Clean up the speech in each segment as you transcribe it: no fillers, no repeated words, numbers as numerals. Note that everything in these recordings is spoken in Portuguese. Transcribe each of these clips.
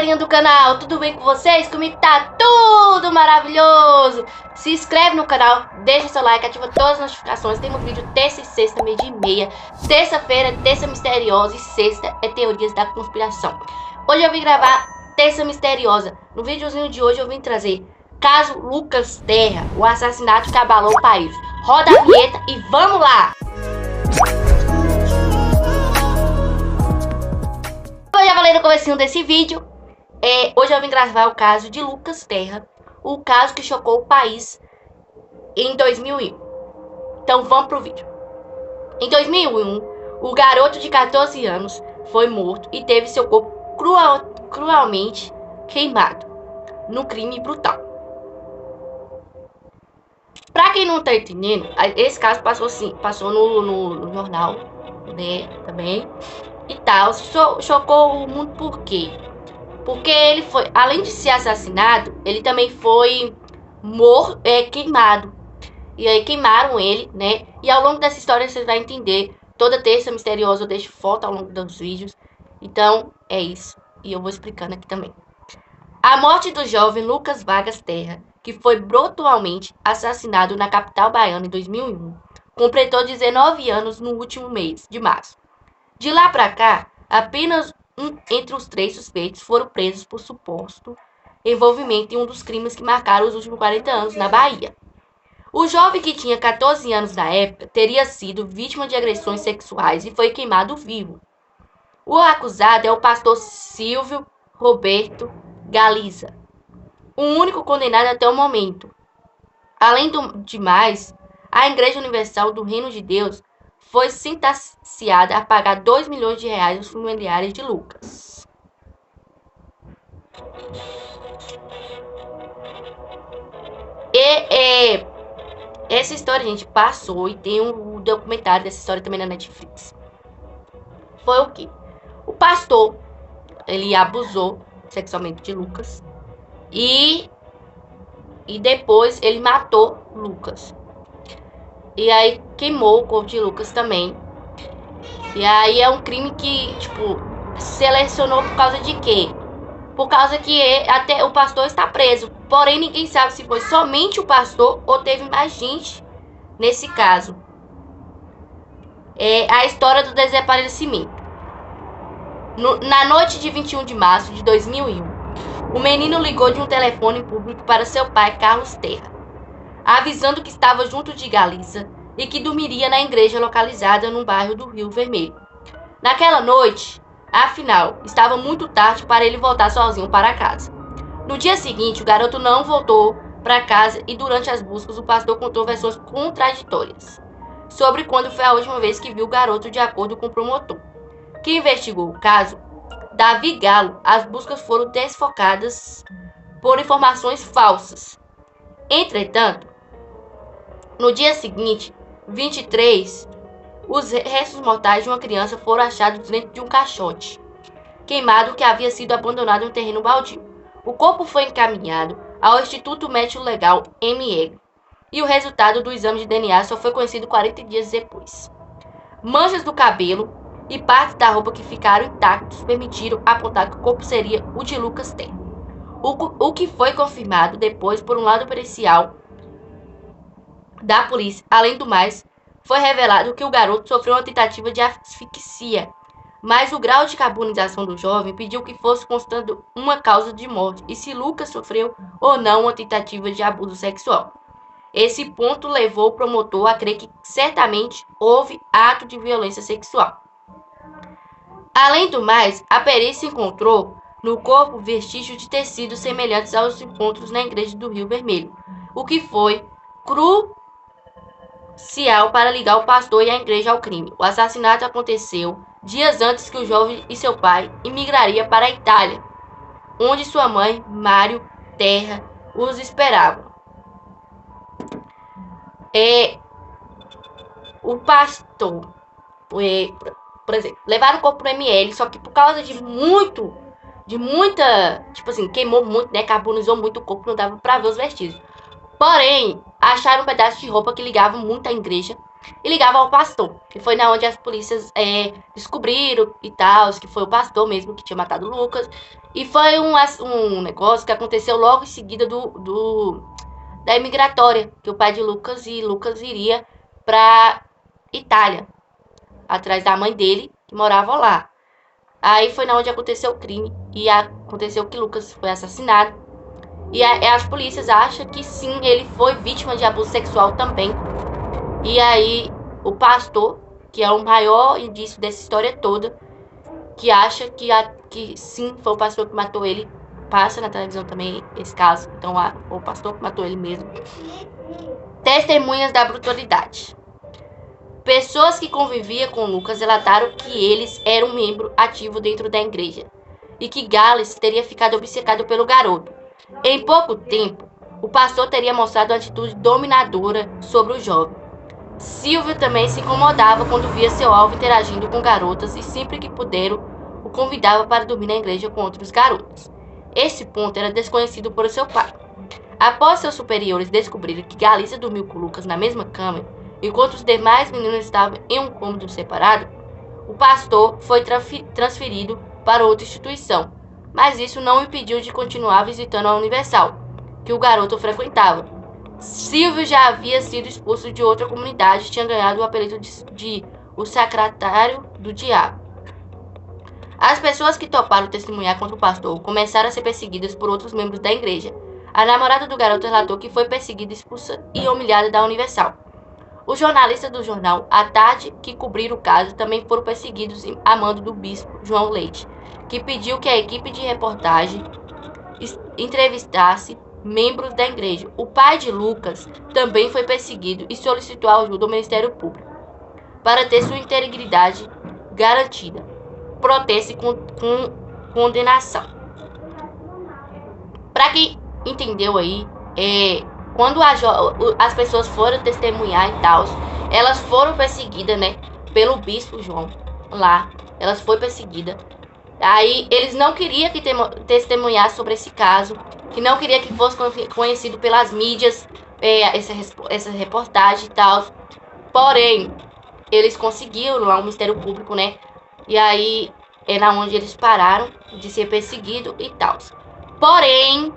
galerinha do canal, tudo bem com vocês? Comigo tá tudo maravilhoso! Se inscreve no canal, deixa seu like, ativa todas as notificações. Temos vídeo terça e sexta, 12h30. Terça-feira, terça misteriosa e sexta é teorias da conspiração. Hoje eu vim gravar terça misteriosa. No videozinho de hoje eu vim trazer caso Lucas Terra, o assassinato que abalou o país. Roda a vinheta e vamos lá! Como eu já falei no comecinho desse vídeo, hoje eu vim gravar o caso de Lucas Terra, o caso que chocou o país em 2001. Então vamos pro vídeo. Em 2001, o garoto de 14 anos foi morto e teve seu corpo cruelmente queimado no crime brutal. Pra quem não tá entendendo, esse caso passou no jornal, né, também. E tal, chocou o mundo por quê? Porque ele foi, além de ser assassinado, ele também foi queimado. E aí queimaram ele, né? E ao longo dessa história você vai entender. Toda terça misteriosa eu deixo foto ao longo dos vídeos. Então, é isso. E eu vou explicando aqui também. A morte do jovem Lucas Vargas Terra, que foi brutalmente assassinado na capital baiana em 2001, completou 19 anos no último mês de março. De lá para cá, apenas entre os 3 suspeitos foram presos por suposto envolvimento em um dos crimes que marcaram os últimos 40 anos na Bahia. O jovem, que tinha 14 anos na época, teria sido vítima de agressões sexuais e foi queimado vivo. O acusado é o pastor Silvio Roberto Galiza, o único condenado até o momento. Além do demais, a Igreja Universal do Reino de Deus foi sentenciada a pagar 2 milhões de reais aos familiares de Lucas. Essa história, gente, passou e tem um documentário dessa história também na Netflix. Foi o quê? O pastor, ele abusou sexualmente de Lucas e depois ele matou Lucas. E aí queimou o corpo de Lucas também. E aí é um crime que, tipo, selecionou por causa de quê? Por causa que até o pastor está preso. Porém, ninguém sabe se foi somente o pastor ou teve mais gente nesse caso. É a história do desaparecimento. Na noite de 21 de março de 2001, o menino ligou de um telefone público para seu pai, Carlos Terra, avisando que estava junto de Galiza e que dormiria na igreja localizada no bairro do Rio Vermelho. Naquela noite, afinal, estava muito tarde para ele voltar sozinho para casa. No dia seguinte, o garoto não voltou para casa e durante as buscas o pastor contou versões contraditórias sobre quando foi a última vez que viu o garoto, de acordo com o promotor, que investigou o caso, Davi Galo. As buscas foram desfocadas por informações falsas. Entretanto, no dia seguinte, 23, os restos mortais de uma criança foram achados dentro de um caixote queimado que havia sido abandonado em um terreno baldio. O corpo foi encaminhado ao Instituto Médico Legal ML e o resultado do exame de DNA só foi conhecido 40 dias depois. Manchas do cabelo e partes da roupa que ficaram intactos permitiram apontar que o corpo seria o de Lucas Terra. O que foi confirmado depois por um laudo pericial da polícia. Além do mais, foi revelado que o garoto sofreu uma tentativa de asfixia, mas o grau de carbonização do jovem pediu que fosse constando uma causa de morte e se Lucas sofreu ou não uma tentativa de abuso sexual. Esse ponto levou o promotor a crer que certamente houve ato de violência sexual. Além do mais, a perícia encontrou no corpo vestígios de tecidos semelhantes aos encontros na igreja do Rio Vermelho, o que foi crucial para ligar o pastor e a igreja ao crime. O assassinato aconteceu dias antes que o jovem e seu pai imigraria para a Itália, onde sua mãe, Mário Terra, os esperavam. O pastor, por exemplo, levaram o corpo pro ML, só que por causa de muita, tipo assim, queimou muito, né, carbonizou muito o corpo, não dava para ver os vestígios. Porém, acharam um pedaço de roupa que ligava muito à igreja e ligava ao pastor, que foi na onde as polícias descobriram e tal, que foi o pastor mesmo que tinha matado o Lucas. E foi um negócio que aconteceu logo em seguida da imigratória, que o pai de Lucas iria para Itália, atrás da mãe dele, que morava lá. Aí foi na onde aconteceu o crime e aconteceu que Lucas foi assassinado. E as polícias acham que sim, ele foi vítima de abuso sexual também. E aí o pastor, que é o maior indício dessa história toda, que acha que sim, foi o pastor que matou ele, passa na televisão também esse caso. Então o pastor que matou ele mesmo. Testemunhas da brutalidade. Pessoas que conviviam com Lucas relataram que eles eram um membro ativo dentro da igreja e que Gales teria ficado obcecado pelo garoto. Em pouco tempo, o pastor teria mostrado uma atitude dominadora sobre o jovem. Silvio também se incomodava quando via seu alvo interagindo com garotas e sempre que puderam, o convidava para dormir na igreja com outros garotos. Esse ponto era desconhecido por seu pai. Após seus superiores descobrirem que Galícia dormiu com Lucas na mesma cama, enquanto os demais meninos estavam em um cômodo separado, o pastor foi transferido para outra instituição, mas isso não o impediu de continuar visitando a Universal, que o garoto frequentava. Silvio já havia sido expulso de outra comunidade e tinha ganhado o apelido de o Secretário do Diabo. As pessoas que toparam testemunhar contra o pastor começaram a ser perseguidas por outros membros da igreja. A namorada do garoto relatou que foi perseguida, expulsa e humilhada da Universal. Os jornalistas do jornal A Tarde, que cobriram o caso, também foram perseguidos a mando do bispo João Leite, que pediu que a equipe de reportagem entrevistasse membros da igreja. O pai de Lucas também foi perseguido e solicitou ajuda ao Ministério Público para ter sua integridade garantida. Protesto com condenação. Para quem entendeu aí, quando as pessoas foram testemunhar e tal, elas foram perseguidas, né, pelo bispo João lá. Elas foram perseguidas. Aí eles não queriam que testemunhasse sobre esse caso, que não queria que fosse conhecido pelas mídias, essa reportagem e tal. Porém, eles conseguiram lá o Ministério Público, né? E aí é na onde eles pararam de ser perseguidos e tal. Porém,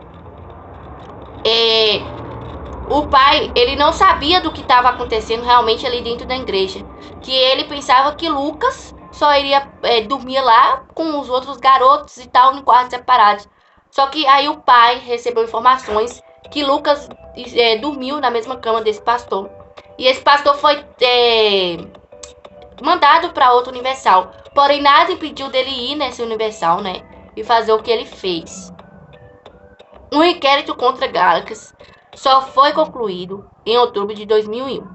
o pai, ele não sabia do que estava acontecendo realmente ali dentro da igreja. Que ele pensava que Lucas só iria dormir lá com os outros garotos e tal, em quartos separados. Só que aí o pai recebeu informações que Lucas dormiu na mesma cama desse pastor. E esse pastor foi mandado para outra Universal. Porém, nada impediu dele ir nessa Universal, né? E fazer o que ele fez. Um inquérito contra Galax só foi concluído em outubro de 2001,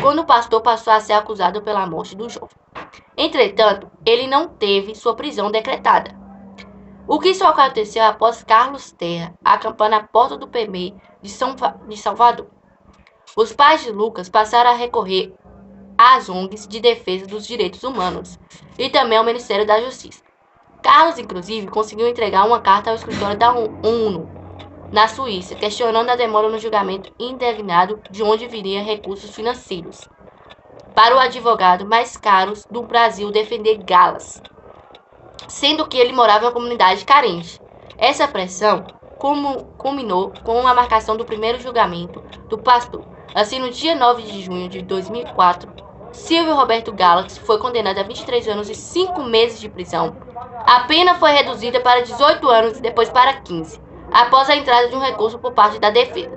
quando o pastor passou a ser acusado pela morte do jovem. Entretanto, ele não teve sua prisão decretada. O que só aconteceu após Carlos Terra acampar na porta do PME de Salvador. Os pais de Lucas passaram a recorrer às ONGs de defesa dos direitos humanos e também ao Ministério da Justiça. Carlos, inclusive, conseguiu entregar uma carta ao escritório da ONU na Suíça, questionando a demora no julgamento, indignado de onde viriam recursos financeiros para o advogado mais caro do Brasil defender Galas, sendo que ele morava em uma comunidade carente. Essa pressão culminou com a marcação do primeiro julgamento do pastor. Assim, no dia 9 de junho de 2004, Silvio Roberto Galax foi condenado a 23 anos e 5 meses de prisão. A pena foi reduzida para 18 anos e depois para 15, após a entrada de um recurso por parte da defesa.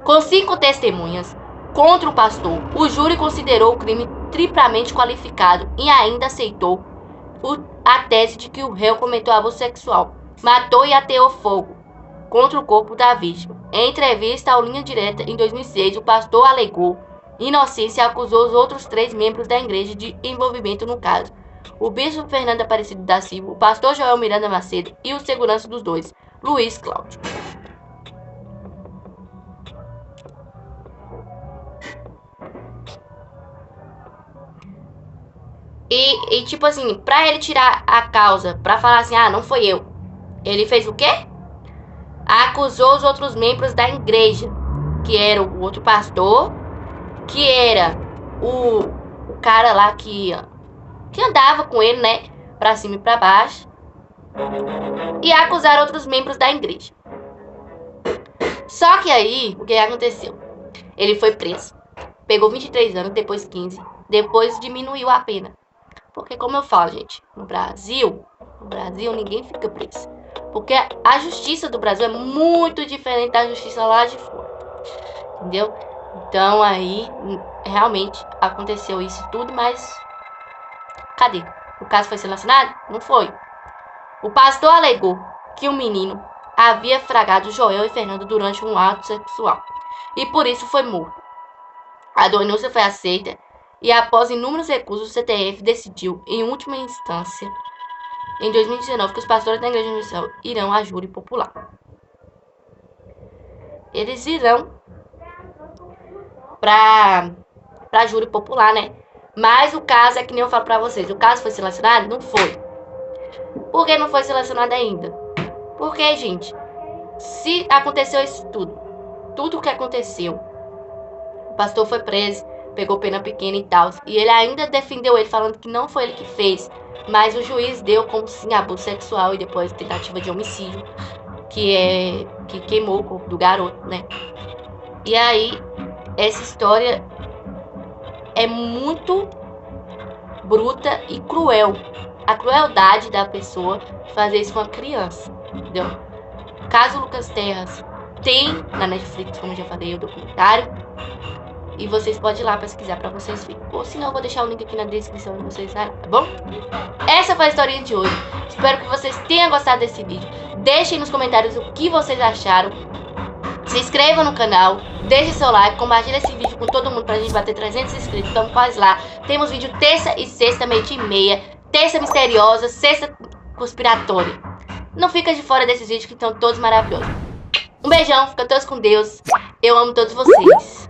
Com 5 testemunhas contra o pastor, o júri considerou o crime triplamente qualificado e ainda aceitou a tese de que o réu cometeu abuso sexual, matou e ateou fogo contra o corpo da vítima. Em entrevista ao Linha Direta, em 2006, o pastor alegou inocência e acusou os outros 3 membros da igreja de envolvimento no caso: o bispo Fernando Aparecido da Silva, o pastor Joel Miranda Macedo e o segurança dos dois, Luiz Cláudio. E tipo assim, pra ele tirar a causa, pra falar assim, não foi eu, ele fez o quê? Acusou os outros membros da igreja, que era o outro pastor, que era o cara lá que andava com ele, né, pra cima e pra baixo, e acusaram outros membros da igreja. Só que aí, o que aconteceu? Ele foi preso, pegou 23 anos, depois 15, depois diminuiu a pena. Porque, como eu falo, gente, no Brasil ninguém fica preso. Porque a justiça do Brasil é muito diferente da justiça lá de fora. Entendeu? Então, aí, realmente, aconteceu isso tudo, mas cadê? O caso foi selecionado? Não foi. O pastor alegou que o menino havia fragado Joel e Fernando durante um ato sexual. E por isso foi morto. A denúncia foi aceita e, após inúmeros recursos, o CTF decidiu, em última instância, em 2019, que os pastores da Igreja Universal irão à júri popular. Eles irão pra júri popular, né? Mas o caso é que nem eu falo pra vocês. O caso foi selecionado? Não foi. Por que não foi selecionado ainda? Porque, gente, se aconteceu isso tudo o que aconteceu, o pastor foi preso, pegou pena pequena e tal, e ele ainda defendeu ele, falando que não foi ele que fez, mas o juiz deu como sim abuso sexual e depois tentativa de homicídio, que queimou o corpo do garoto, né? E aí, essa história é muito bruta e cruel. A crueldade da pessoa fazer isso com uma criança, entendeu? Caso Lucas Terras tem na Netflix, como eu já falei, o documentário. E vocês podem ir lá pesquisar pra vocês verem. Ou se não, eu vou deixar o link aqui na descrição de vocês, tá bom? Essa foi a historinha de hoje. Espero que vocês tenham gostado desse vídeo. Deixem nos comentários o que vocês acharam. Se inscrevam no canal, deixe seu like, compartilhe esse vídeo com todo mundo pra gente bater 300 inscritos. Estamos quase lá. Temos vídeo terça e sexta, 12h30. Terça misteriosa, sexta conspiratória. Não fica de fora desses vídeos que estão todos maravilhosos. Um beijão, fica todos com Deus. Eu amo todos vocês.